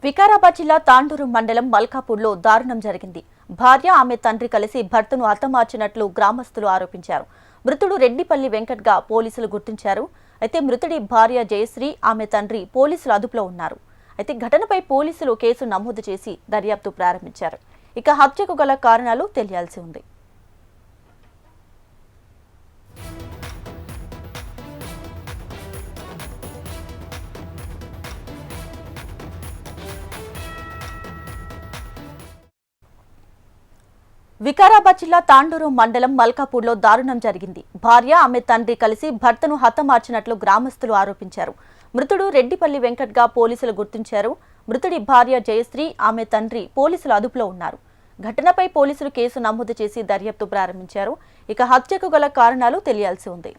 వికారాబాద్ జిల్లా తాండూరు మండలం మల్కాపూర్లో దారుణం జరిగింది. భార్య ఆమె తండ్రి కలిసి భర్తను హతమార్చినట్లు గ్రామస్తులు ఆరోపించారు. మృతుడు రెడ్డిపల్లి వెంకట్గా పోలీసులు గుర్తించారు. అయితే మృతుడి భార్య జయశ్రీ, ఆమె తండ్రి పోలీసుల అదుపులో ఉన్నారు. అయితే ఘటనపై పోలీసులు కేసు నమోదు చేసి దర్యాప్తు ప్రారంభించారు. ఇక హత్యకు గల కారణాలు తెలియాల్సి ఉంది. వికారాబాద్ జిల్లా తాండూరు మండలం మల్కాపూర్లో దారుణం జరిగింది. భార్య ఆమె తండ్రి కలిసి భర్తను హతమార్చినట్లు గ్రామస్తులు ఆరోపించారు. మృతుడు రెడ్డిపల్లి వెంకట్గా పోలీసులు గుర్తించారు. మృతుడి భార్య జయశ్రీ, ఆమె తండ్రి పోలీసుల అదుపులో ఉన్నారు. ఘటనపై పోలీసులు కేసు నమోదు చేసి దర్యాప్తు ప్రారంభించారు. ఇక హత్యకు గల కారణాలు తెలియాల్సి ఉంది.